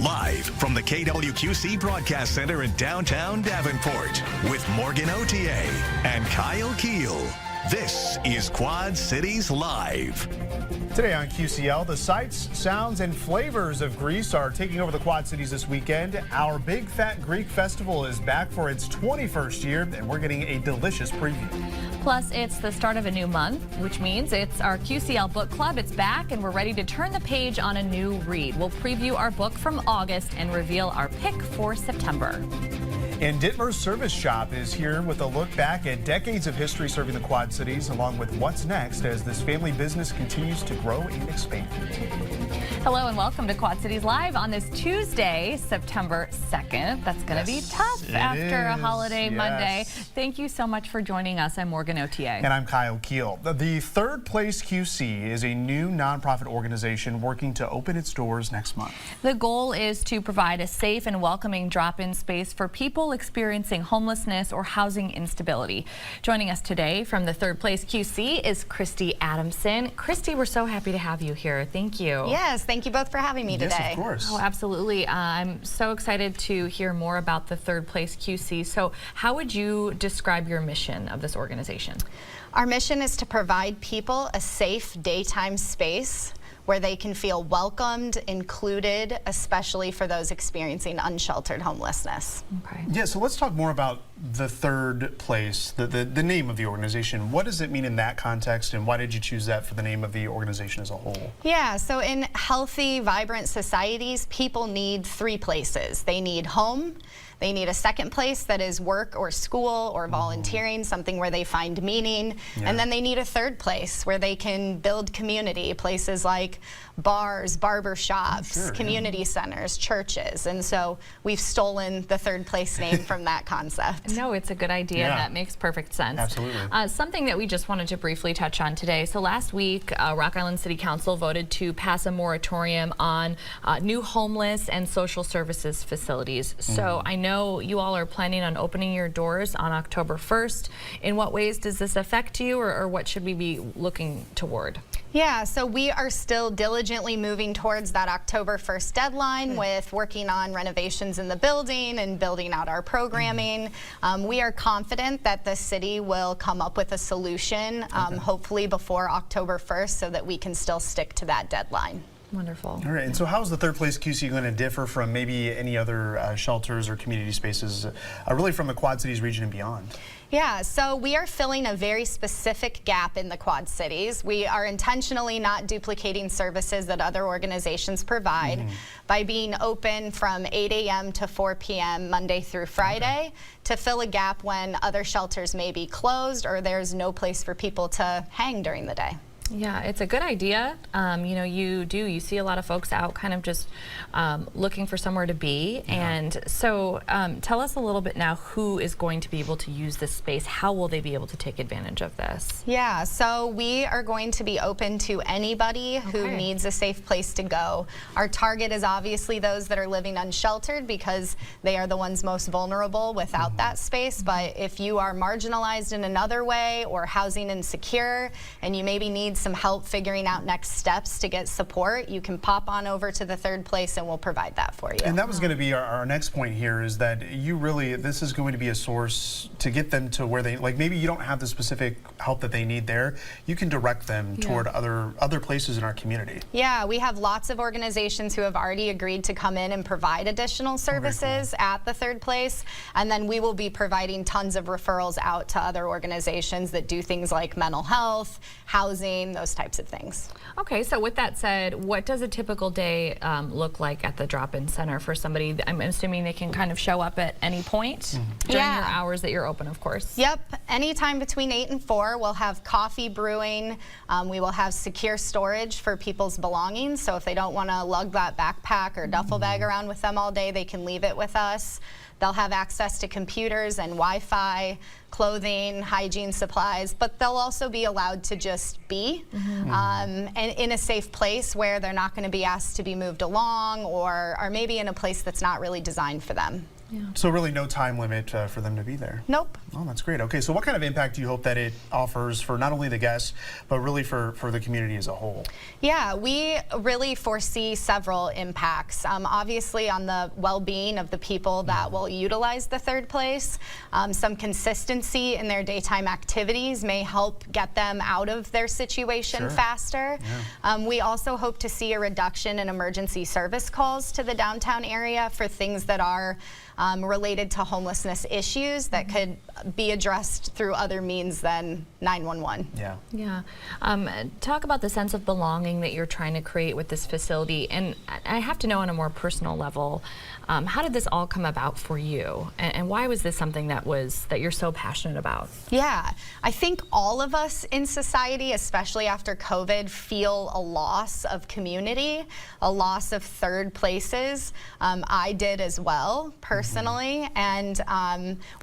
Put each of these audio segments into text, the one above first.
Live from the KWQC Broadcast Center in downtown Davenport with Morgan Otier and Kyle Keel. This is Quad Cities Live. Today on QCL, the sights, sounds, and flavors of Greece are taking over the Quad Cities this weekend. Our Big Fat Greek Festival is back for its 21st year, and we're getting a delicious preview. Plus, it's the start of a new month, which means it's our QCL Book Club. It's back, and we're ready to turn the page on a new read. We'll preview our book from August and reveal our pick for September. And Dittmer's Service Shop is here with a look back at decades of history serving the Quad Cities, along with what's next as this family business continues to grow and expand. Hello and welcome to Quad Cities Live on this Tuesday, September 2nd. That's going to be tough after a holiday Monday. Thank you so much for joining us. I'm Morgan Otier. And I'm Kyle Keel. The Third Place QC is a new nonprofit organization working to open its doors next month. The goal is to provide a safe and welcoming drop-in space for people experiencing homelessness or housing instability. Joining us today from the Third Place QC is Christy Adamson. Christy, we're so happy to have you here. Thank you. Yes, thank you both for having me today. Yes, of course. Oh, absolutely. I'm so excited to hear more about the Third Place QC. So how would you describe your mission of this organization? Our mission is to provide people a safe daytime space where they can feel welcomed, included, especially for those experiencing unsheltered homelessness. Okay. Yeah, so let's talk more about the Third Place, the name of the organization. What does it mean in that context, and why did you choose that for the name of the organization as a whole? Yeah, so in healthy, vibrant societies, people need three places. They need home, they need a second place that is work or school or volunteering, something where they find meaning. And then they need a third place where they can build community, places like bars, barber shops, community centers, churches. And so we've stolen the Third Place name from that concept. No, it's a good idea. That makes perfect sense. Absolutely. Something that we just wanted to briefly touch on today. So last week, Rock Island City Council voted to pass a moratorium on new homeless and social services facilities. So I know you all are planning on opening your doors on October 1st. In what ways does this affect you, or what should we be looking toward? Yeah, so we are still diligently moving towards that October 1st deadline with working on renovations in the building and building out our programming. We are confident that the city will come up with a solution, hopefully before October 1st, so that we can still stick to that deadline. Wonderful. All right, and so how is the Third Place QC going to differ from maybe any other shelters or community spaces, really from the Quad Cities region and beyond? Yeah, so we are filling a very specific gap in the Quad Cities. We are intentionally not duplicating services that other organizations provide by being open from 8 a.m. to 4 p.m. Monday through Friday to fill a gap when other shelters may be closed or there's no place for people to hang during the day. Yeah, it's a good idea. You know, you see a lot of folks out kind of just looking for somewhere to be. And so tell us a little bit now, who is going to be able to use this space? How will they be able to take advantage of this? Yeah, so we are going to be open to anybody who needs a safe place to go. Our target is obviously those that are living unsheltered because they are the ones most vulnerable without that space. But if you are marginalized in another way or housing insecure and you maybe need some help figuring out next steps to get support, you can pop on over to the Third Place and we'll provide that for you. And that was going to be our next point here, is that you really, this is going to be a source to get them to where they, like maybe you don't have the specific help that they need there, you can direct them toward other places in our community. Yeah, we have lots of organizations who have already agreed to come in and provide additional services at the Third Place, and then we will be providing tons of referrals out to other organizations that do things like mental health, housing, those types of things. Okay, so with that said, what does a typical day look like at the drop-in center for somebody? I'm assuming they can kind of show up at any point during your hours that you're open, of course. Yep, anytime between 8 and 4, we'll have coffee brewing. We will have secure storage for people's belongings, so if they don't want to lug that backpack or duffel bag around with them all day, they can leave it with us. They'll have access to computers and Wi-Fi, clothing, hygiene supplies, but they'll also be allowed to just be and in a safe place where they're not going to be asked to be moved along or maybe in a place that's not really designed for them. So really no time limit for them to be there? Nope. Oh, that's great. Okay, so what kind of impact do you hope that it offers for not only the guests, but really for the community as a whole? Yeah, we really foresee several impacts. Obviously on the well-being of the people that will utilize the third place. Some consistency in their daytime activities may help get them out of their situation faster. We also hope to see a reduction in emergency service calls to the downtown area for things that are related to homelessness issues that could be addressed through other means than 911. Yeah. Talk about the sense of belonging that you're trying to create with this facility. And I have to know on a more personal level, how did this all come about for you? And why was this something that you're so passionate about? Yeah, I think all of us in society, especially after COVID, feel a loss of community, a loss of third places. I did as well, personally, and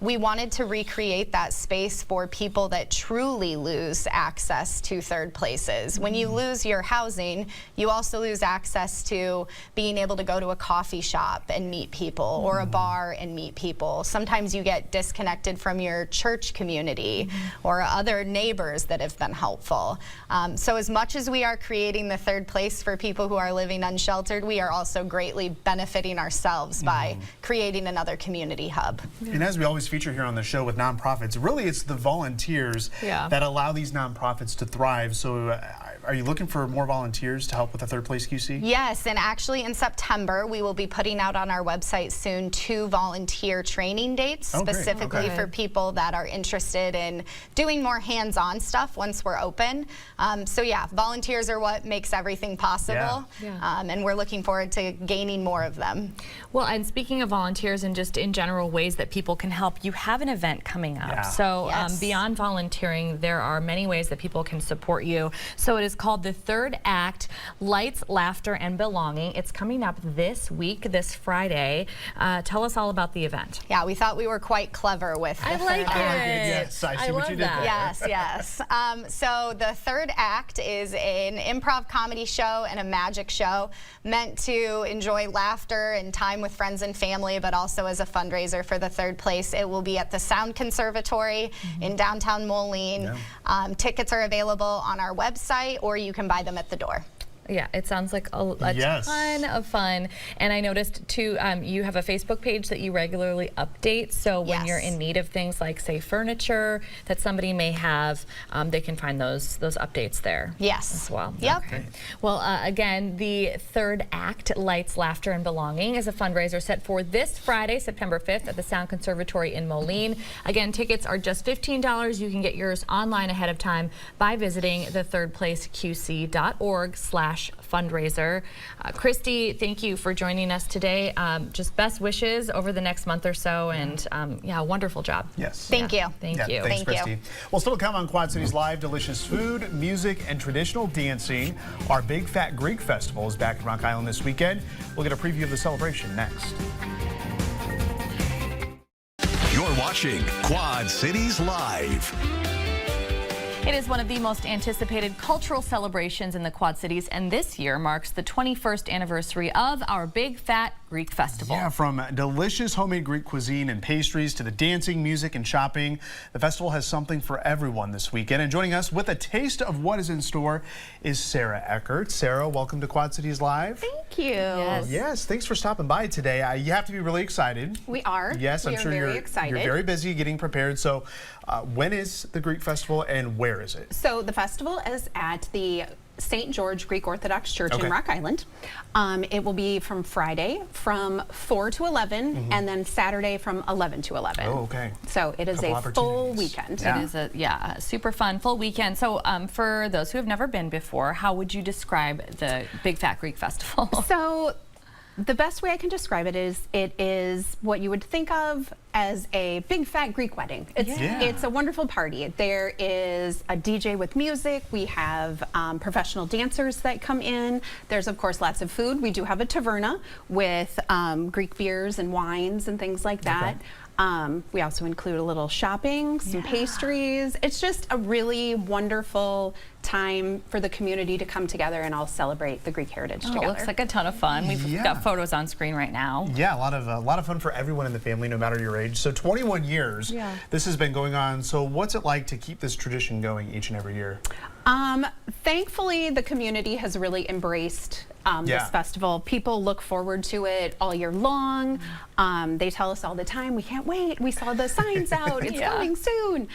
we wanted to recreate that space for people that truly lose access to third places. When you lose your housing, you also lose access to being able to go to a coffee shop and meet people, or a bar and meet people. Sometimes you get disconnected from your church community or other neighbors that have been helpful. So as much as we are creating the third place for people who are living unsheltered, we are also greatly benefiting ourselves by creating another community hub. And as we always feature here on the show with nonprofits, really it's the volunteers that allow these nonprofits to thrive. So are you looking for more volunteers to help with the third place QC? Yes, and actually in September we will be putting out on our website soon 2 volunteer training dates specifically for people that are interested in doing more hands-on stuff once we're open. So yeah, volunteers are what makes everything possible, and we're looking forward to gaining more of them. Well, and speaking of volunteers and just in general ways that people can help, you have an event coming up. So beyond volunteering, there are many ways that people can support you. So it is called The Third Act, Lights, Laughter, and Belonging. It's coming up this week, this Friday. Tell us all about the event. Yeah, we thought we were quite clever with the Third Act. Yes, I see what you did there. Yes. So The Third Act is an improv comedy show and a magic show meant to enjoy laughter and time with friends and family, but also as a fundraiser for the third place. It will be at the Sound Conservatory in downtown Moline. Tickets are available on our website, or you can buy them at the door. Yeah, it sounds like a ton of fun. And I noticed too, you have a Facebook page that you regularly update. So when you're in need of things like, say, furniture that somebody may have, they can find those updates there. As well. Okay. Well, again, the Third Act, Lights, Laughter, and Belonging is a fundraiser set for this Friday, September 5th at the Sound Conservatory in Moline. Again, tickets are just $15. You can get yours online ahead of time by visiting thethirdplaceqc.org/fundraiser. Christy, thank you for joining us today. Just best wishes over the next month or so, and yeah, wonderful job. Thank you. Thank you. Thanks, Christy. Well, still to come on Quad Cities Live, delicious food, music, and traditional dancing. Our Big Fat Greek Festival is back in Rock Island this weekend. We'll get a preview of the celebration next. You're watching Quad Cities Live. It is one of the most anticipated cultural celebrations in the Quad Cities, and this year marks the 21st anniversary of our Big Fat Greek Festival. Yeah, from delicious homemade Greek cuisine and pastries to the dancing, music, and shopping, the festival has something for everyone this weekend. And joining us with a taste of what is in store is Sarah Eckert. Sarah, welcome to Quad Cities Live. Thank you. Yes, thanks for stopping by today. You have to be really excited. We are. Yes, I'm sure very excited. You're very busy getting prepared. So when is the Greek Festival and where is it? So the festival is at the St. George Greek Orthodox Church in Rock Island. It will be from Friday from 4 to 11 and then Saturday from 11 to 11. Oh, okay. So it is a full weekend. It is a super fun full weekend. So for those who have never been before, how would you describe the Big Fat Greek Festival? So the best way I can describe it is what you would think of as a big fat Greek wedding. It's a wonderful party. There is a DJ with music. We have professional dancers that come in. There's of course lots of food. We do have a taverna with Greek beers and wines and things like that. We also include a little shopping, some pastries. It's just a really wonderful time for the community to come together and all celebrate the Greek heritage together. It looks like a ton of fun. We've got photos on screen right now. Yeah, a lot of fun for everyone in the family, no matter your age. So 21 years, this has been going on. So what's it like to keep this tradition going each and every year? Thankfully, the community has really embraced this festival. People look forward to it all year long. They tell us all the time, we can't wait. We saw the signs out. It's coming soon.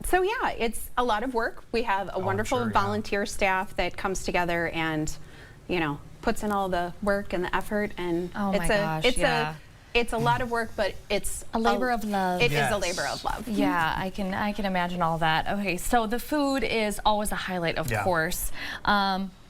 So yeah, it's a lot of work. We have a wonderful volunteer staff that comes together and, you know, puts in all the work and the effort. And it's a lot of work, but it's a labor of love. It is a labor of love. Yeah, I can imagine all that. Okay, so the food is always a highlight, of course.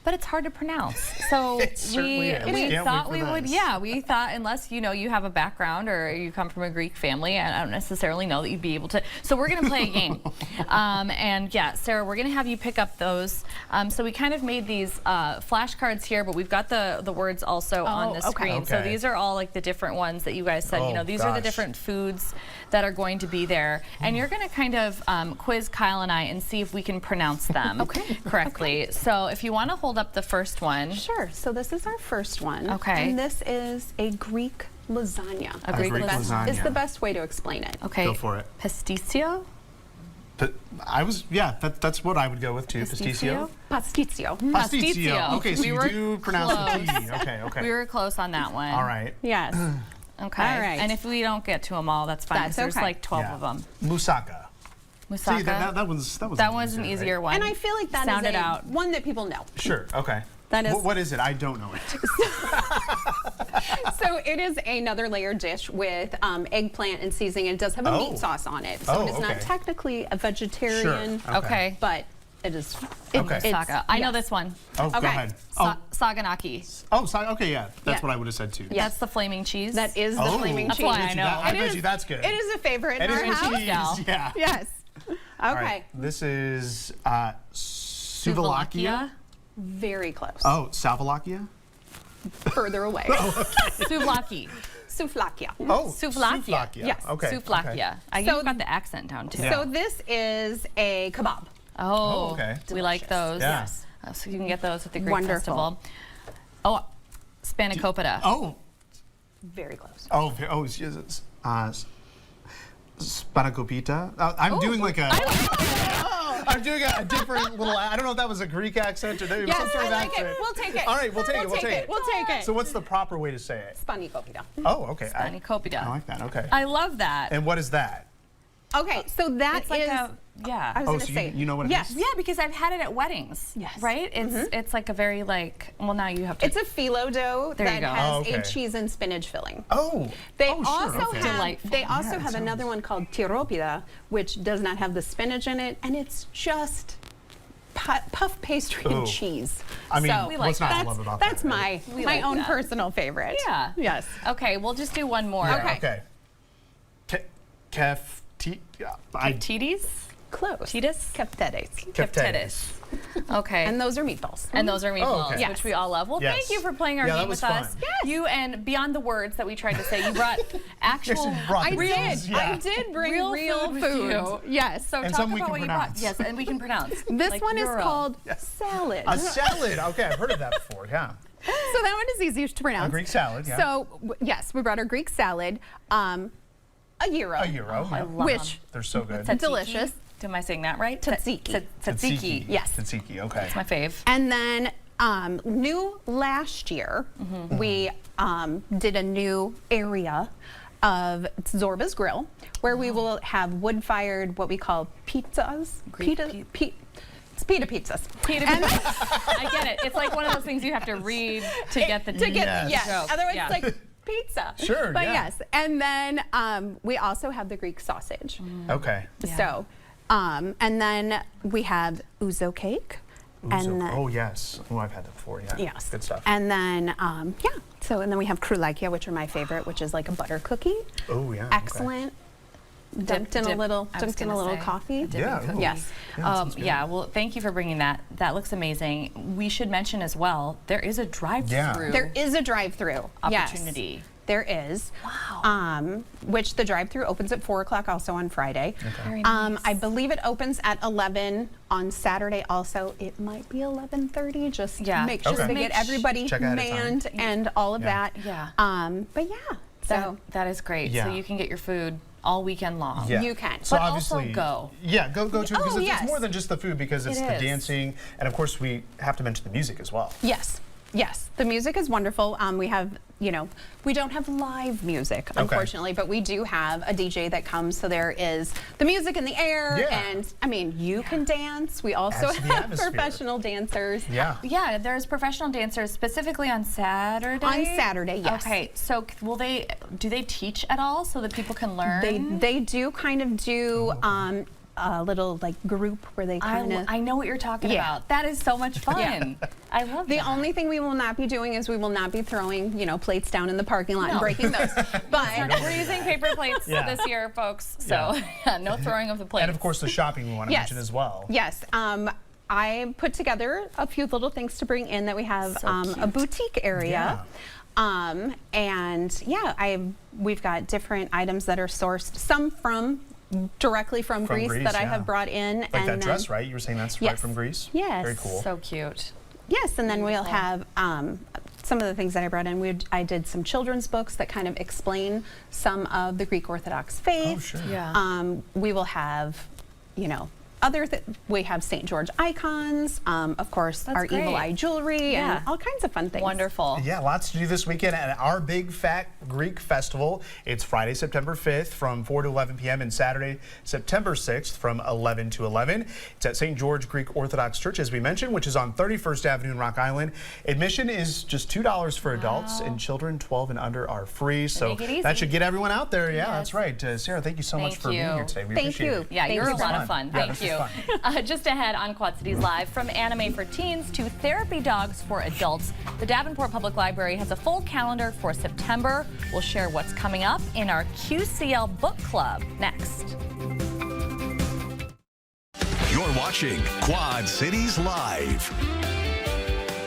But it's hard to pronounce. So we thought we would, we thought unless you have a background or you come from a Greek family, I don't necessarily know that you'd be able to. So we're going to play a game. And yeah, Sarah, we're going to have you pick up those. So we kind of made these flashcards here, but we've got the words also on the screen. So these are all like the different ones that you guys said, these are the different foods that are going to be there. And you're going to kind of quiz Kyle and I and see if we can pronounce them correctly. So if you want to hold up the first one. Sure. So this is our first one. Okay. And this is a Greek lasagna. A Greek lasagna. Is the best way to explain it. Okay. Go for it. Pasticcio? That's what I would go with too. Pasticcio? Pasticcio. Pasticcio. Okay, so you do pronounce the T. Okay. We were close on that one. All right. Yes. Okay. All right. And if we don't get to them all, that's fine. That's There's okay. like 12 of them. Moussaka. Moussaka. See, that was an easier one. And I feel like that is one that people know. Sure. Okay. That is. What is it? I don't know it. So it is another layered dish with eggplant and seasoning. It does have a meat sauce on it. So it is not technically a vegetarian. Sure. Okay. But it is. Moussaka. I know this one. Oh, go ahead. Saganaki. Okay, yeah. That's what I would have said too. That's the flaming cheese. That is the flaming cheese. That's why I know. I bet you that's good. It is a favorite in our house. Yeah. Yes. Okay. Right. This is Slovakia. Very close. Oh, Slovakia? Further away. Souvlaki. Souvlakia. Oh, Souvlakia. Yes. Okay. Souvlakia. Okay. You've got the accent down too. So this is a kebab. Oh, okay. We like those. Yeah. Yes. So you can get those at the Greek Festival. Oh, spanakopita. Oh. Very close. Spanakopita. I'm doing like a. I'm doing a different little. I don't know if that was a Greek accent or some sort of accent. We'll take it. All right, we'll take it. We'll take it. So what's the proper way to say it? Spanakopita. Oh, okay. Spanakopita. I like that. Okay. I love that. And what is that? Okay, so that It's like is. I was going to say. You know what it is? Yeah, because I've had it at weddings. Yes. Right? It's like a very now you have to. It's a phyllo dough that has a cheese and spinach filling. Oh. They sure, also okay. have. Delightful. They also have another one called tiropida, which does not have the spinach in it, and it's just puff pastry and cheese. I mean, so what's not to love about that's that? Right? my own personal favorite. Yeah. Yes. Okay, we'll just do one more. Okay. Tides? Close. Titus? Keftedes. Okay. And those are meatballs. And those are meatballs, okay. which we all love. Well, thank you for playing our game with us. Fun. Yes. You and beyond the words that we tried to say, you brought actual I did bring real food. Yes. So and talk about what you brought. Yes, and we can pronounce. This one is called salad. A salad. Okay, I've heard of that before. Yeah. So that one is easiest to pronounce. A Greek salad. Yeah. So yes, we brought our Greek salad. A gyro. I love which they're so good. delicious. Am I saying that right? Tzatziki. Tzatziki. Yes. Tzatziki. Okay. It's my fave. And then new last year, we did a new area of Zorba's Grill, where we will have wood-fired, what we call pizzas. It's pita pizzas. I get it. It's like one of those things you have to read to get the yes. Otherwise, it's like pizza. Sure. But yes, and then we also have the Greek sausage. Okay. So, and then we have ouzo cake. And then, oh yes. Oh, I've had that before. Yeah. Yes. Good stuff. And then So and then we have krulakia, which are my favorite, which is like a butter cookie. Oh yeah. Excellent. dunked in a little say, coffee. Yeah. Ooh. Yes. Yeah, well, thank you for bringing that. That looks amazing. We should mention as well, there is a drive-through There is a drive-through opportunity. Yes, there is. Wow. Which the drive-through opens at 4 o'clock also on Friday. Very nice. I believe it opens at 11 on Saturday also. It might be 11:30. Just make sure to get everybody manned and all of that. Yeah. But yeah. So that is great. Yeah. So you can get your food all weekend long. Yeah. you can. So But obviously, also go. Yeah, go to it because it's yes. more than just the food, because it's It the is. dancing, and of course we have to mention the music as well. Yes. Yes, the music is wonderful. We have, we don't have live music, unfortunately, but we do have a DJ that comes. So there is the music in the air, and I mean, you can dance. We also Adds to the have atmosphere. professional dancers. Yeah. Yeah, there's professional dancers specifically on Saturday. On Saturday, yes. Okay, so do they teach at all so that people can learn? They do kind of do a little like group where they kind of. I know what you're talking about. That is so much fun. I love The that. only thing we will not be doing is we will not be throwing, plates down in the parking lot and breaking those. But we're using paper plates this year, folks. So no throwing of the plates. And of course the shopping we want to mention as well. Yes. I put together a few little things to bring in that we have a boutique area. And we've got different items that are sourced, some directly from Greece that I have brought in. Like that dress, right? You were saying that's right from Greece? Yes. Very cool. So cute. Yes, and then we'll have some of the things that I brought in. I did some children's books that kind of explain some of the Greek Orthodox faith. Oh, sure. Yeah. We will have, we have St. George icons, of course, our great. Evil Eye jewelry, and all kinds of fun things. Wonderful. Yeah, lots to do this weekend at our Big Fat Greek Festival. It's Friday, September 5th from 4 to 11 p.m. and Saturday, September 6th from 11 to 11. It's at St. George Greek Orthodox Church, as we mentioned, which is on 31st Avenue in Rock Island. Admission is just $2 for adults, and children 12 and under are free. So that should get everyone out there. Yeah, that's right. Sarah, thank you so much for being here today. We appreciate it. Yeah, you're a lot of fun. Yeah, Thank you. Just ahead on Quad Cities Live, from anime for teens to therapy dogs for adults, the Davenport Public Library has a full calendar for September. We'll share what's coming up in our QCL Book Club next. You're watching Quad Cities Live.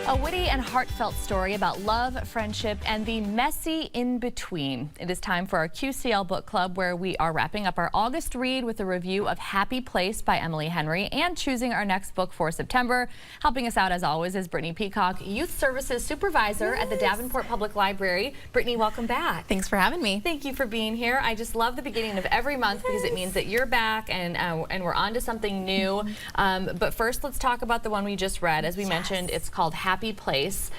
A witty and heartfelt story about love, friendship, and the messy in-between. It is time for our QCL Book Club, where we are wrapping up our August read with a review of Happy Place by Emily Henry and choosing our next book for September. Helping us out, as always, is Brittany Peacock, Youth Services Supervisor at the Davenport Public Library. Brittany, welcome back. Thanks for having me. Thank you for being here. I just love the beginning of every month because it means that you're back and we're on to something new. But first, let's talk about the one we just read. As we mentioned, it's called Happy Place.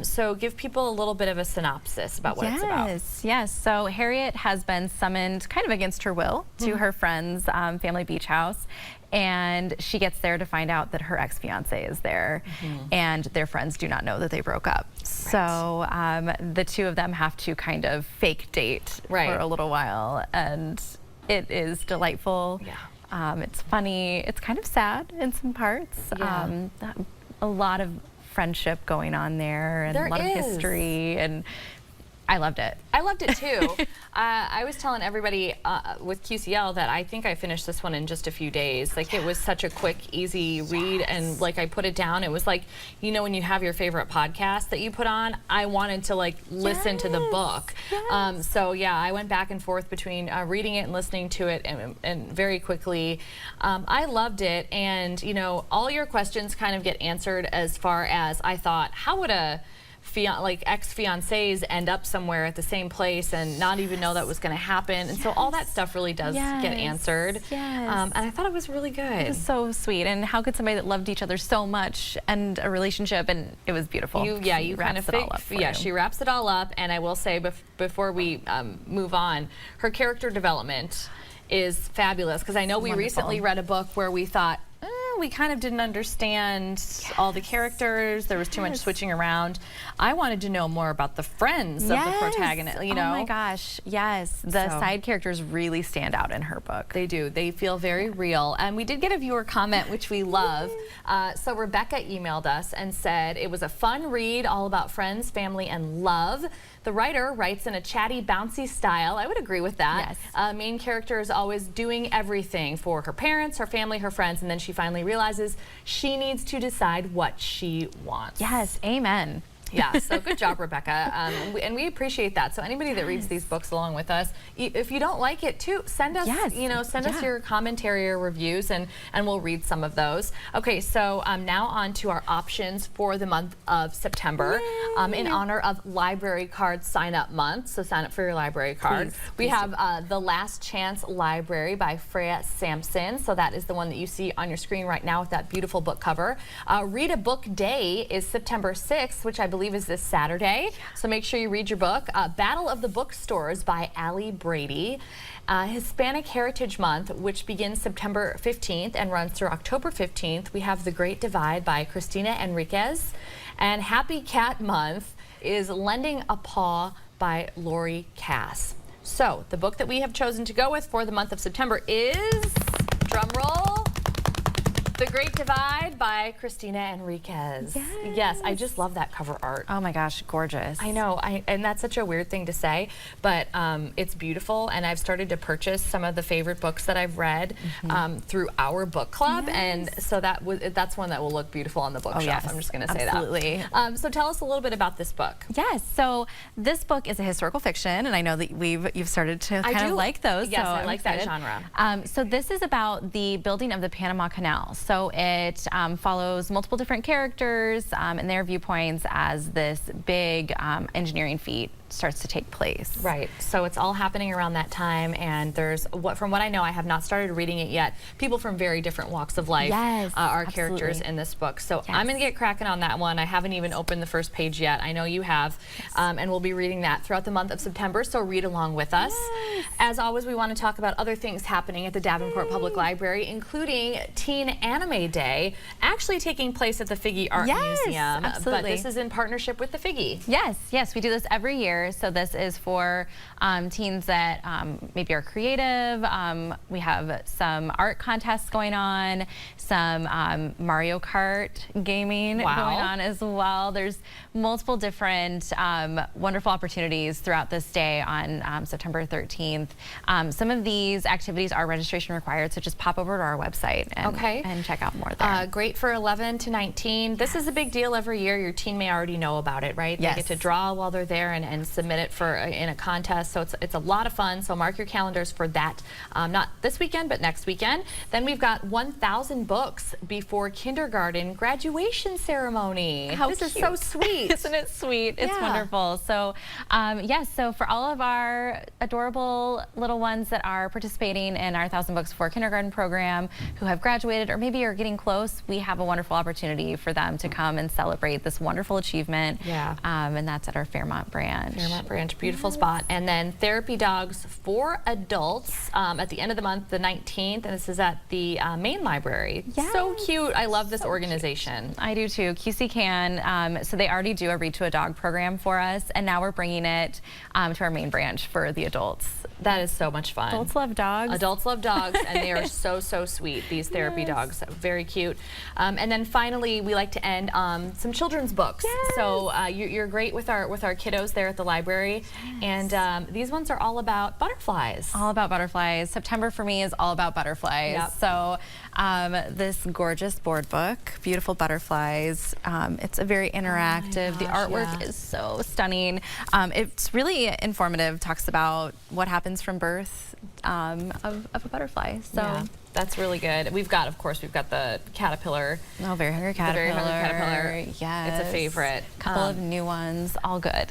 So give people a little bit of a synopsis about what it's about. Yes. So Harriet has been summoned kind of against her will to her friend's family beach house. And she gets there to find out that her ex-fiance is there, and their friends do not know that they broke up. So the two of them have to kind of fake date for a little while, and it is delightful. It's funny. It's kind of sad in some parts. A lot of friendship going on there, and a lot of history, and I loved it. I loved it too. I was telling everybody with QCL that I think I finished this one in just a few days. Like it was such a quick, easy read, and like I put it down. It was like, when you have your favorite podcast that you put on, I wanted to like listen to the book. So yeah, I went back and forth between reading it and listening to it, and very quickly. I loved it, and all your questions kind of get answered as far as I thought, how would a ex-fiancés end up somewhere at the same place and not even know that was going to happen, and so all that stuff really does get answered. And I thought it was really good. It was so sweet, and how could somebody that loved each other so much end a relationship? And it was beautiful. You kind of she wraps it all up, and I will say before we move on, her character development is fabulous, because I know we recently read a book where we thought, we kind of didn't understand all the characters. There was too much switching around. I wanted to know more about the friends of the protagonist, you know? Oh my gosh, yes. The side characters really stand out in her book. They do. They feel very real. And we did get a viewer comment, which we love. So Rebecca emailed us and said, it was a fun read all about friends, family, and love. The writer writes in a chatty, bouncy style. I would agree with that. Yes. Main character is always doing everything for her parents, her family, her friends, and then she finally realizes she needs to decide what she wants. Yes, amen. Yeah, so good job, Rebecca. And we appreciate that. So anybody that reads these books along with us, if you don't like it too, send us, send us your commentary or reviews, and we'll read some of those. Okay, so now on to our options for the month of September, in honor of Library Card Sign Up Month. So sign up for your library card. We have The Last Chance Library by Freya Sampson. So that is the one that you see on your screen right now with that beautiful book cover. Read a Book Day is September 6th, which I believe is this Saturday. So make sure you read your book. Battle of the Bookstores by Allie Brady. Hispanic Heritage Month, which begins September 15th and runs through October 15th. We have The Great Divide by Cristina Enriquez. And Happy Cat Month is Lending a Paw by Lori Cass. So the book that we have chosen to go with for the month of September is, drum roll, The Great Divide by Cristina Enriquez. Yes, I just love that cover art. Oh my gosh, gorgeous. I know, and that's such a weird thing to say, but it's beautiful, and I've started to purchase some of the favorite books that I've read through our book club, and so that's one that will look beautiful on the bookshelf. I'm just going to say absolutely. that. So tell us a little bit about this book. Yes, so this book is a historical fiction, and I know that you've started to kind of like those. Yes, so I like that genre. So this is about the building of the Panama Canal. So it follows multiple different characters and their viewpoints as this big engineering feat starts to take place. Right. So it's all happening around that time, and there's from what I know, I have not started reading it yet. People from very different walks of life are characters in this book. So I'm going to get cracking on that one. I haven't even opened the first page yet. I know you have, and we'll be reading that throughout the month of September. So read along with us. As always, we want to talk about other things happening at the Davenport Public Library, including Teen Anime Day, actually taking place at the Figge Art Museum. Absolutely. But this is in partnership with the Figge. Yes, we do this every year. So this is for teens that maybe are creative. We have some art contests going on, some Mario Kart gaming going on as well. There's multiple different wonderful opportunities throughout this day on September 13th. Some of these activities are registration required, so just pop over to our website and check out more there. Great for 11 to 19. This is a big deal every year. Your teen may already know about it, right? They get to draw while they're there and submit it for in a contest. So it's a lot of fun. So mark your calendars for that. Not this weekend, but next weekend. Then we've got 1,000 books before kindergarten graduation ceremony. This is so sweet. Isn't it sweet? It's wonderful. So yes, so for all of our adorable little ones that are participating in our 1,000 Books Before Kindergarten program, who have graduated or maybe are getting close, we have a wonderful opportunity for them to come and celebrate this wonderful achievement. And that's at our Fairmont branch. Beautiful spot. And then Therapy Dogs for Adults at the end of the month, the 19th, and this is at the main library. So cute. I love this organization. I do too. QC Can. So they already do a Read to a Dog program for us, and now we're bringing it to our main branch for the adults. That is so much fun. Adults love dogs. Adults love dogs, and they are so sweet. These therapy dogs, very cute. And then finally, we like to end some children's books. So you're great with our kiddos there at the library, and these ones are all about butterflies. All about butterflies. September for me is all about butterflies. So this gorgeous board book, Beautiful Butterflies. It's a very interactive. The artwork is so stunning. It's really informative. Talks about what happens from birth of a butterfly. So. That's really good. Of course, we've got the caterpillar. Oh, Very Hungry Caterpillar. The Very Hungry Caterpillar. Yes. It's a favorite. A couple of new ones, all good.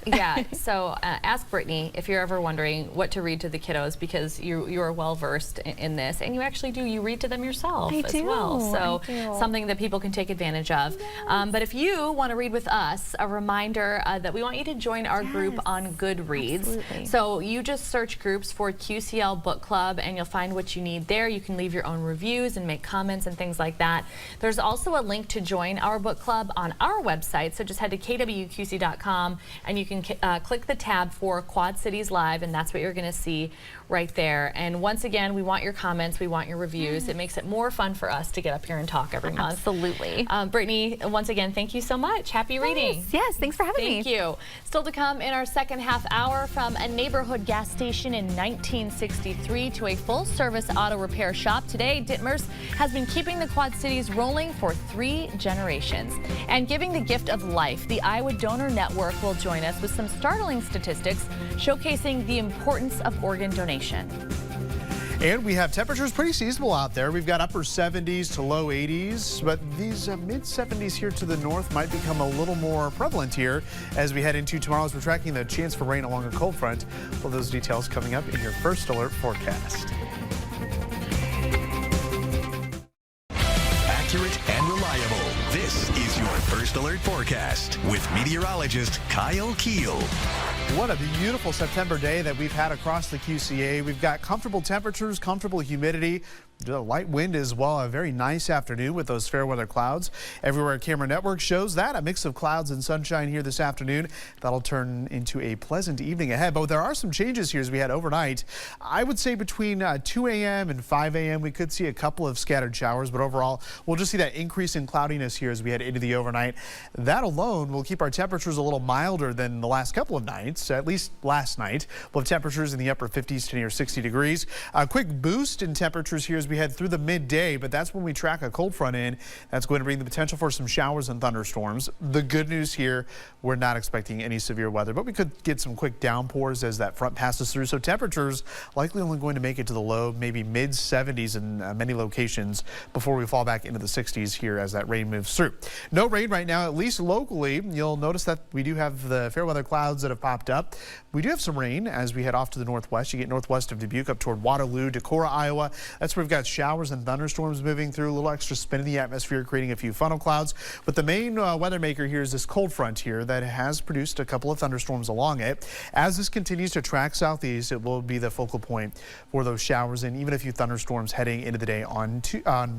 So ask Brittany if you're ever wondering what to read to the kiddos, because you are well versed in this, and you actually do. You read to them yourself as well. So something that people can take advantage of. But if you want to read with us, a reminder that we want you to join our group on Goodreads. So you just search groups for QCL Book Club, and you'll find what you need there. You can leave your own own reviews and make comments and things like that. There's also a link to join our book club on our website, so just head to kwqc.com and you can click the tab for Quad Cities Live, and that's what you're going to see right there. And once again, we want your comments, we want your reviews. It makes it more fun for us to get up here and talk every month. Absolutely. Brittany, once again, thank you so much. Happy reading. Yes, thanks for having me. Thank you. Still to come in our second half hour, from a neighborhood gas station in 1963 to a full-service auto repair shop. Today, Ditmer's has been keeping the Quad Cities rolling for 3 generations. And giving the gift of life, the Iowa Donor Network will join us with some startling statistics showcasing the importance of organ donation. And we have temperatures pretty seasonable out there. We've got upper 70s to low 80s, but these mid 70s here to the north might become a little more prevalent here as we head into tomorrow, as we're tracking the chance for rain along a cold front. Well, those details coming up in your first alert forecast. Accurate and reliable. This is your first alert forecast with meteorologist Kyle Keel. What a beautiful September day that we've had across the QCA. We've got comfortable temperatures, comfortable humidity, a light wind as well. A very nice afternoon with those fair weather clouds. Everywhere Camera Network shows that. A mix of clouds and sunshine here this afternoon. That'll turn into a pleasant evening ahead. But there are some changes here as we head overnight. I would say between 2 a.m. and 5 a.m. we could see a couple of scattered showers, but overall we'll just see that increase in cloudiness here as we head into the overnight. That alone will keep our temperatures a little milder than the last couple of nights, at least last night. We'll have temperatures in the upper 50s to near 60 degrees. A quick boost in temperatures here as we head through the midday, but that's when we track a cold front in. That's going to bring the potential for some showers and thunderstorms. The good news here, we're not expecting any severe weather, but we could get some quick downpours as that front passes through. So temperatures likely only going to make it to the low, maybe mid 70s in many locations before we fall back into the 60s here as that rain moves through. No rain right now, at least locally. You'll notice that we do have the fair weather clouds that have popped up. We do have some rain as we head off to the northwest. You get northwest of Dubuque up toward Waterloo, Decorah, Iowa. That's where we've got showers and thunderstorms moving through, a little extra spin in the atmosphere, creating a few funnel clouds. But the main weather maker here is this cold front here that has produced a couple of thunderstorms along it. As this continues to track southeast, it will be the focal point for those showers and even a few thunderstorms heading into the day on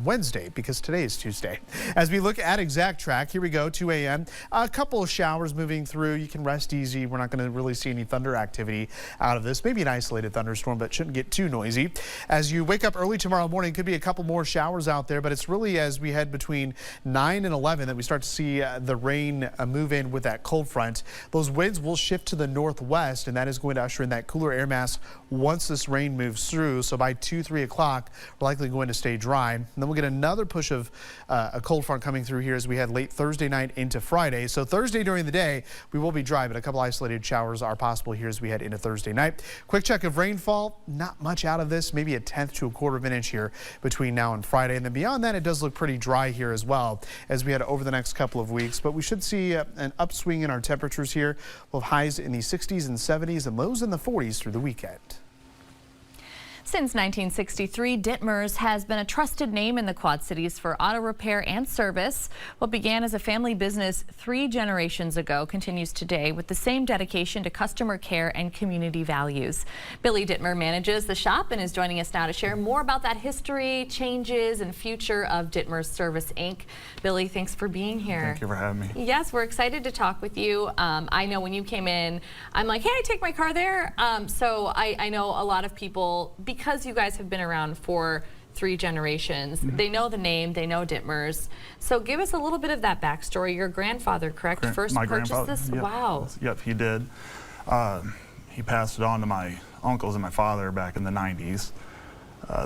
Wednesday, because today is Tuesday. As we look at exact track, here we go, 2 a.m. A couple of showers moving through. You can rest easy. We're not going to really see any thunder activity out of this. Maybe an isolated thunderstorm, but shouldn't get too noisy. As you wake up early tomorrow morning, could be a couple more showers out there, but it's really as we head between 9 and 11 that we start to see the rain move in with that cold front. Those winds will shift to the northwest, and that is going to usher in that cooler air mass once this rain moves through. So by 2-3 o'clock, we're likely going to stay dry. And then we'll get another push of a cold front coming through here as we head late Thursday night into Friday. So Thursday during the day, we will be dry, but a couple isolated showers are possible here as we head into Thursday night. Quick check of rainfall, not much out of this, maybe a 1/10 to a 1/4 of an inch here between now and Friday. And then beyond that, it does look pretty dry here as well as we head over the next couple of weeks. But we should see an upswing in our temperatures here. We'll have highs in the 60s and 70s and lows in the 40s through the weekend. Since 1963, Ditmer's has been a trusted name in the Quad Cities for auto repair and service. What began as a family business 3 generations ago continues today with the same dedication to customer care and community values. Billy Ditmer manages the shop and is joining us now to share more about that history, changes, and future of Ditmer's Service, Inc. Billy, thanks for being here. Thank you for having me. Yes, we're excited to talk with you. I know when you came in, I'm like, hey, I take my car there. So I know a lot of people, because you guys have been around for 3 generations, they know the name, they know Ditmer's. So give us a little bit of that backstory. Your grandfather, correct? First my purchased grandfather, this? yep. Wow. Yep, he did. He passed it on to my uncles and my father back in the 90s.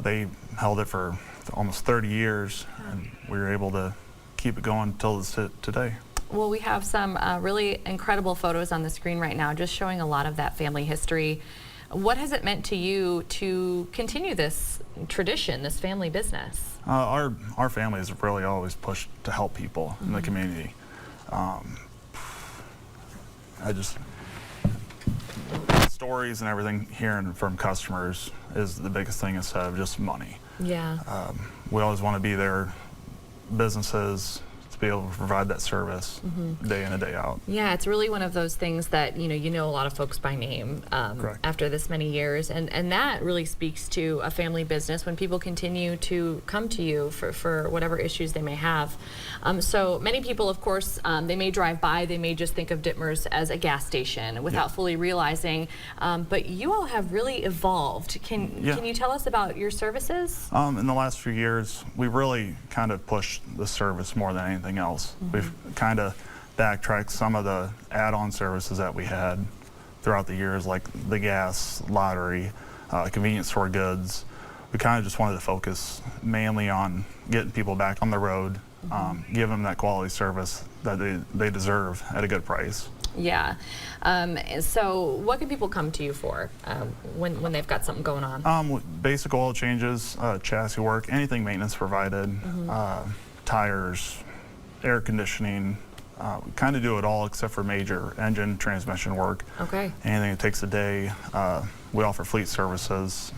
They held it for almost 30 years, and we were able to keep it going until today. Well, we have some really incredible photos on the screen right now, just showing a lot of that family history. What has it meant to you to continue this tradition, this family business? Our family has really always pushed to help people in the community. Stories and everything hearing from customers is the biggest thing instead of just money. Yeah. We always want to be their businesses, be able to provide that service day in and day out. Yeah, it's really one of those things that, you know a lot of folks by name after this many years. And that really speaks to a family business when people continue to come to you for whatever issues they may have. So many people, of course, they may drive by, they may just think of Dittmer's as a gas station without fully realizing, but you all have really evolved. Can you tell us about your services? In the last few years, we've really kind of pushed the service more than anything else. We've kind of backtracked some of the add-on services that we had throughout the years, like the gas, lottery, convenience store goods. We kind of just wanted to focus mainly on getting people back on the road, give them that quality service that they deserve at a good price. Yeah. So what can people come to you for when they've got something going on? Basic oil changes, chassis work, anything maintenance provided, tires, air conditioning. We kind of do it all except for major engine transmission work. Okay. Anything that takes a day. We offer fleet services.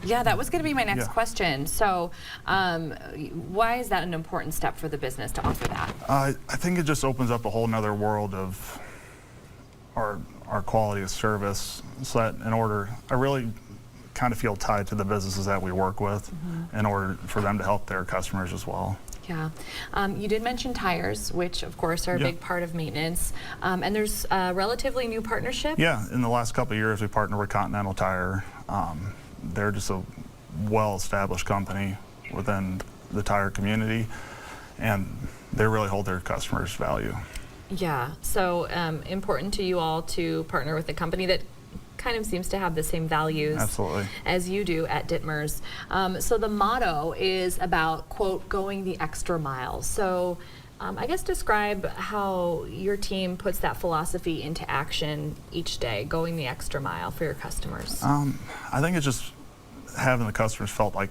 Yeah, that was going to be my next question. So why is that an important step for the business to offer that? I think it just opens up a whole nother world of our quality of service, so that I really kind of feel tied to the businesses that we work with in order for them to help their customers as well. Yeah. You did mention tires, which of course are a big part of maintenance. And there's a relatively new partnership? Yeah, in the last couple of years we partnered with Continental Tire. They're just a well-established company within the tire community, and they really hold their customers' value. Yeah. So important to you all to partner with a company that kind of seems to have the same values as you do at Dittmer's. So the motto is about, quote, going the extra mile. So I guess describe how your team puts that philosophy into action each day, going the extra mile for your customers. I think it's just having the customers felt like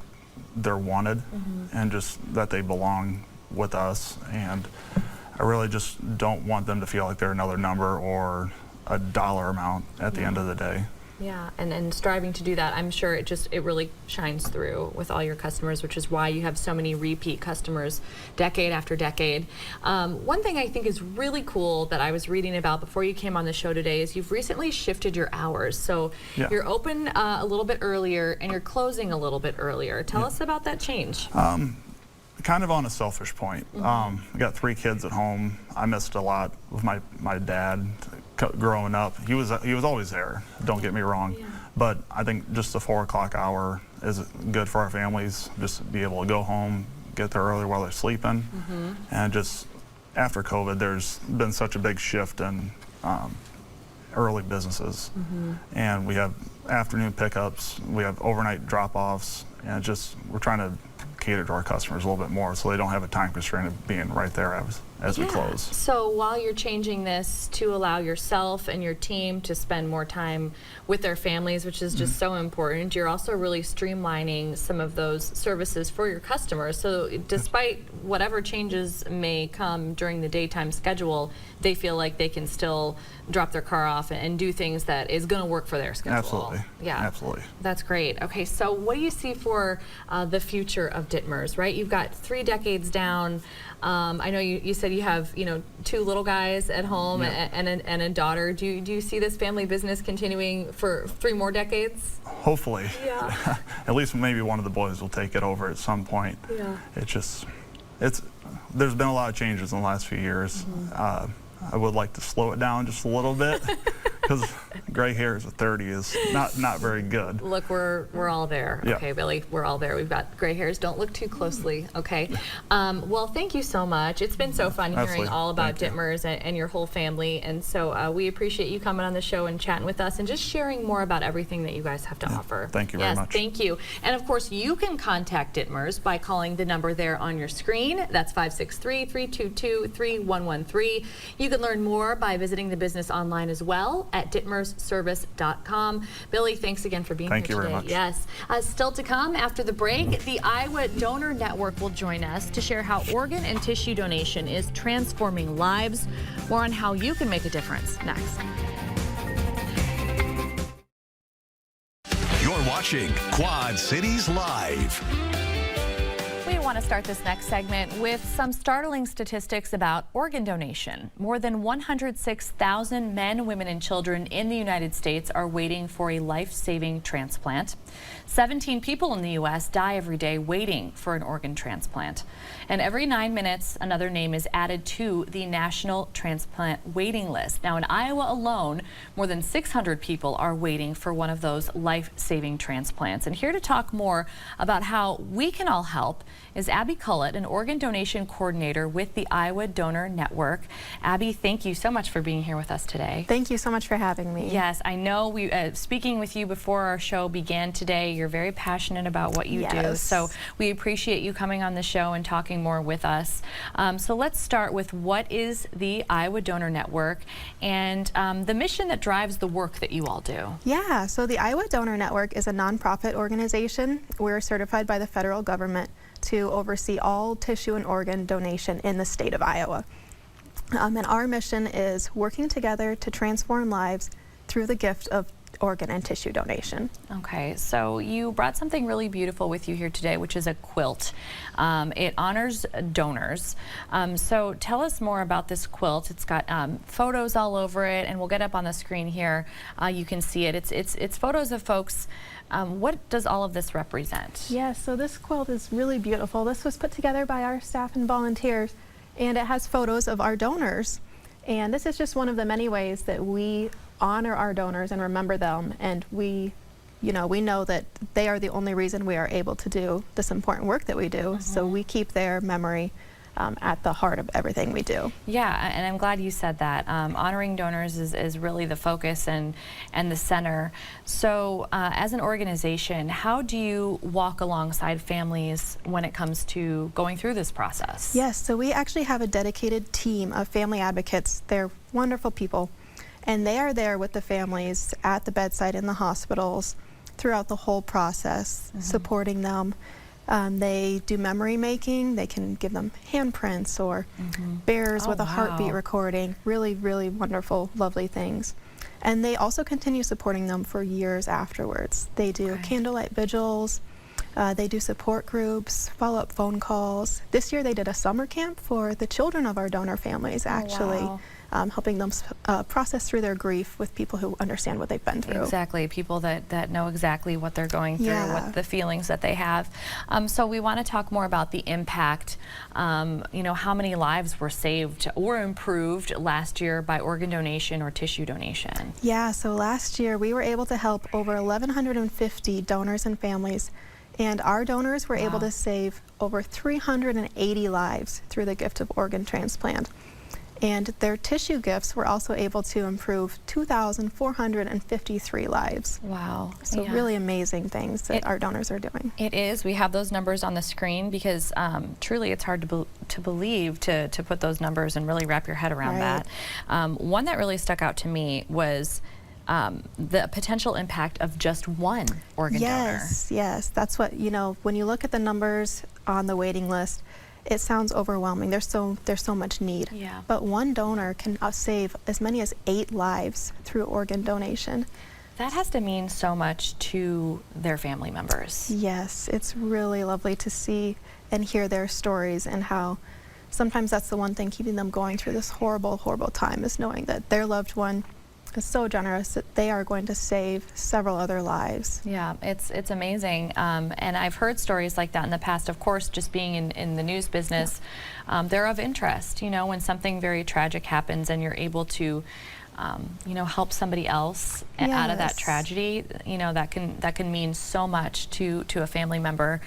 they're wanted and just that they belong with us. And I really just don't want them to feel like they're another number or a dollar amount at the end of the day. Yeah, and striving to do that, I'm sure it really shines through with all your customers, which is why you have so many repeat customers decade after decade. One thing I think is really cool that I was reading about before you came on the show today is you've recently shifted your hours. So you're open a little bit earlier and you're closing a little bit earlier. Tell us about that change. Kind of on a selfish point. I got 3 kids at home. I missed a lot with my dad growing up. He was always there, don't get me wrong, but I think just the 4 o'clock hour is good for our families, just to be able to go home, get there early while they're sleeping. And just after COVID, there's been such a big shift in early businesses. And we have afternoon pickups, we have overnight drop-offs, and we're trying to cater to our customers a little bit more so they don't have a time constraint of being right there as we close. So while you're changing this to allow yourself and your team to spend more time with their families, which is just so important, you're also really streamlining some of those services for your customers. So despite whatever changes may come during the daytime schedule, they feel like they can still drop their car off and do things that is going to work for their schedule. Absolutely. Yeah. Absolutely. That's great. Okay, so what do you see for the future of Dittmer's, right? You've got 3 decades down. I know you said you have 2 little guys at home and a daughter. Do you see this family business continuing for 3 more decades? Hopefully. Yeah. At least maybe one of the boys will take it over at some point. Yeah. There's been a lot of changes in the last few years. I would like to slow it down just a little bit because gray hairs at 30 is not very good. Look, we're all there. Yeah. Okay, Billy, we're all there. We've got gray hairs. Don't look too closely, okay? Well, thank you so much. It's been so fun hearing all about Dittmer's and your whole family, and so we appreciate you coming on the show and chatting with us and just sharing more about everything that you guys have to offer. Thank you very much. Thank you. And of course, you can contact Dittmer's by calling the number there on your screen. That's 563-322-3113. You can learn more by visiting the business online as well at dittmersservice.com. Billy, thanks again for being here today. Thank you very much. Yes. Still to come after the break, the Iowa Donor Network will join us to share how organ and tissue donation is transforming lives. More on how you can make a difference next. You're watching Quad Cities Live. We want to start this next segment with some startling statistics about organ donation. More than 106,000 men, women, and children in the United States are waiting for a life-saving transplant. 17 people in the U.S. die every day waiting for an organ transplant. And every 9 minutes, another name is added to the national transplant waiting list. Now, in Iowa alone, more than 600 people are waiting for one of those life-saving transplants. And here to talk more about how we can all help is Abby Cullett, an organ donation coordinator with the Iowa Donor Network. Abby, thank you so much for being here with us today. Thank you so much for having me. Yes, I know we speaking with you before our show began today, you're very passionate about what you do. So we appreciate you coming on the show and talking more with us. So let's start with what is the Iowa Donor Network and the mission that drives the work that you all do. Yeah, so the Iowa Donor Network is a nonprofit organization. We're certified by the federal government to oversee all tissue and organ donation in the state of Iowa. And our mission is working together to transform lives through the gift of organ and tissue donation. Okay, so you brought something really beautiful with you here today, which is a quilt. It honors donors. So tell us more about this quilt. It's got photos all over it, and we'll get up on the screen here. You can see it. It's photos of folks. What does all of this represent? Yeah, so this quilt is really beautiful. This was put together by our staff and volunteers, and it has photos of our donors. And this is just one of the many ways that we honor our donors and remember them, and we know that they are the only reason we are able to do this important work that we do. So we keep their memory at the heart of everything we do. Yeah, and I'm glad you said that. Honoring donors is really the focus and the center. So as an organization, how do you walk alongside families when it comes to going through this process? Yes, so we actually have a dedicated team of family advocates. They're wonderful people, and they are there with the families at the bedside in the hospitals throughout the whole process, supporting them. They do memory making. They can give them handprints or bears with a heartbeat recording. Really, really wonderful, lovely things. And they also continue supporting them for years afterwards. They do candlelight vigils. They do support groups, follow-up phone calls. This year they did a summer camp for the children of our donor families, actually. Helping them process through their grief with people who understand what they've been through. Exactly, people that know exactly what they're going through, what the feelings that they have. So we want to talk more about the impact, how many lives were saved or improved last year by organ donation or tissue donation. Yeah, so last year we were able to help over 1,150 donors and families, and our donors were able to save over 380 lives through the gift of organ transplant. And their tissue gifts were also able to improve 2,453 lives. Wow. So really amazing things that our donors are doing. It is. We have those numbers on the screen because truly it's hard to believe, to put those numbers and really wrap your head around that. One that really stuck out to me was the potential impact of just one organ donor. Yes. That's what, when you look at the numbers on the waiting list, it sounds overwhelming. There's so much need. But one donor can save as many as 8 lives through organ donation. That has to mean so much to their family members. Yes, it's really lovely to see and hear their stories, and how sometimes that's the one thing keeping them going through this horrible, horrible time, is knowing that their loved one is so generous that they are going to save several other lives. Yeah, it's amazing. And I've heard stories like that in the past. Of course, just being in the news business, they're of interest. When something very tragic happens and you're able to help somebody else out of that tragedy, that can mean so much to a family member.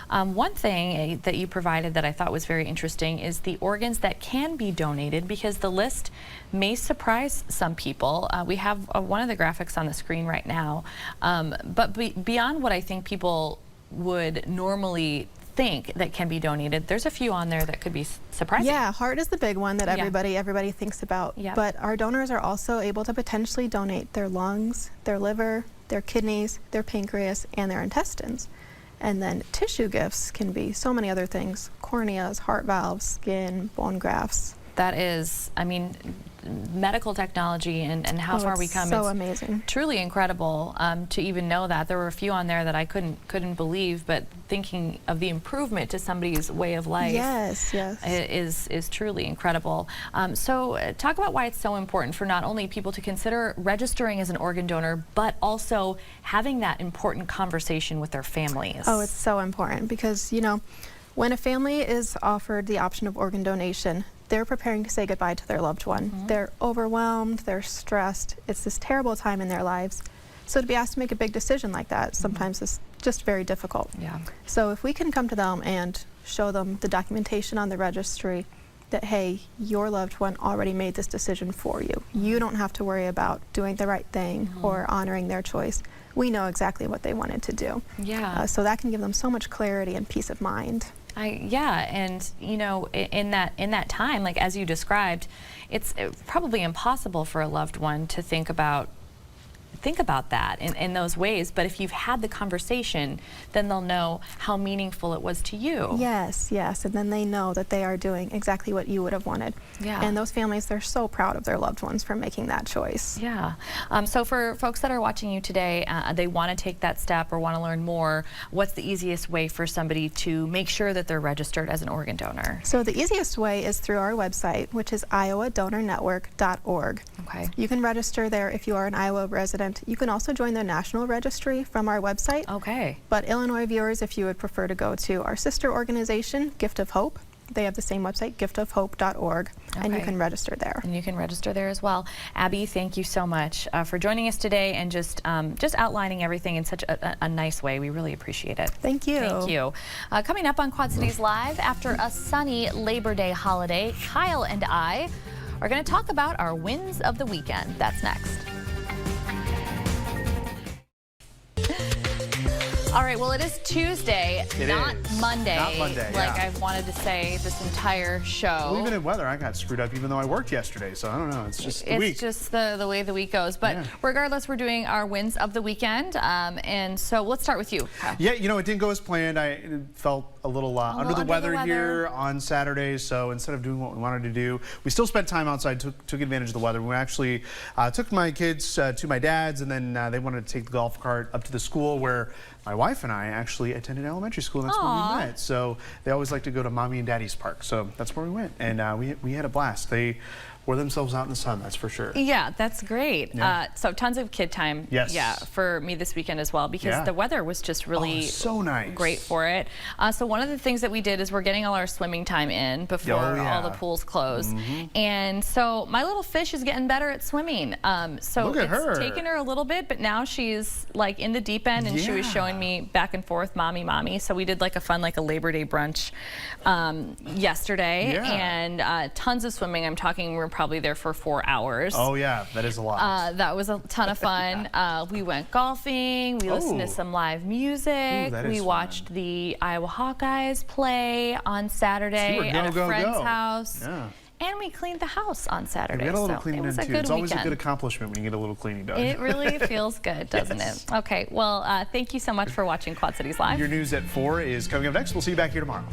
One thing that you provided that I thought was very interesting is the organs that can be donated, because the list may surprise some people. We have one of the graphics on the screen right now, but beyond what I think people would normally think that can be donated, there's a few on there that could be surprising. Yeah, heart is the big one that everybody thinks about. But our donors are also able to potentially donate their lungs, their liver, their kidneys, their pancreas, and their intestines. And then tissue gifts can be so many other things: corneas, heart valves, skin, bone grafts. That is, medical technology and how far we come. So it's amazing. truly incredible to even know that. There were a few on there that I couldn't believe, but thinking of the improvement to somebody's way of life Yes, yes. is truly incredible. So talk about why it's so important for not only people to consider registering as an organ donor, but also having that important conversation with their families. Oh, it's so important because, you know, when a family is offered the option of organ donation, they're preparing to say goodbye to their loved one. They're overwhelmed, they're stressed. It's this terrible time in their lives. So to be asked to make a big decision like that sometimes is just very difficult. Yeah. So if we can come to them and show them the documentation on the registry that, hey, your loved one already made this decision for you. You don't have to worry about doing the right thing or honoring their choice. We know exactly what they wanted to do. Yeah. So that can give them so much clarity and peace of mind. Yeah, and you know, in that time, like as you described, it's probably impossible for a loved one to think about that in those ways. But if you've had the conversation, then they'll know how meaningful it was to you. Yes, yes, and then they know that they are doing exactly what you would have wanted. Yeah. And those families, they're so proud of their loved ones for making that choice. Yeah. So for folks that are watching you today, they want to take that step or want to learn more, what's the easiest way for somebody to make sure that they're registered as an organ donor? So the easiest way is through our website, which is iowadonornetwork.org. Okay. You can register there if you are an Iowa resident. You can also join the national registry from our website. Okay. But Illinois viewers, if you would prefer to go to our sister organization, Gift of Hope, they have the same website, giftofhope.org, and you Okay. can register there. And you can register there as well. Abby, thank you so much for joining us today and just outlining everything in such a nice way. We really appreciate it. Thank you. Thank you. Coming up on Quad Cities Live, after a sunny Labor Day holiday, Kyle and I are going to talk about our wins of the weekend. That's next. All right, well, it is Tuesday, not is. Monday. Not Monday, like yeah. I've wanted to say this entire show. Well, even in weather, I got screwed up even though I worked yesterday, so I don't know. It's just the week. It's just the way the week goes. But Yeah. regardless, we're doing our wins of the weekend. And so let's start with you, Kyle. Yeah, you know, it didn't go as planned. I felt a little under the weather here on Saturday, so instead of doing what we wanted to do, we still spent time outside, took advantage of the weather. We actually took my kids to my dad's, and then they wanted to take the golf cart up to the school where my wife and I actually attended elementary school, and that's where we met. So they always like to go to Mommy and Daddy's park, so that's where we went, and we had a blast. They wore themselves out in the sun, that's for sure. Yeah, that's great. Yeah. So tons of kid time. Yes. Yeah, for me this weekend as well, because Yeah. the weather was just really so nice. great for it. So one of the things that we did is we're getting all our swimming time in before all the pools close. And so my little fish is getting better at swimming. So Look at her. it's taken her a little bit, but now she's like in the deep end, and she was showing me back and forth, mommy, mommy. So we did like a fun, like a Labor Day brunch yesterday, Yeah. and tons of swimming. I'm talking, we were probably there for 4 hours. Oh yeah, that is a lot. That was a ton of fun. We went golfing. We listened to some live music. Ooh, that is We fun. watched the Iowa Hawkeyes play on Saturday at a friend's house. Yeah. And we cleaned the house on Saturday. We got a little so cleaning it was done a too. good It's always a weekend. good accomplishment when you get a little cleaning done. It really feels good, doesn't Yes. it? Okay, well, thank you so much for watching Quad Cities Live. Your news at 4 is coming up next. We'll see you back here tomorrow.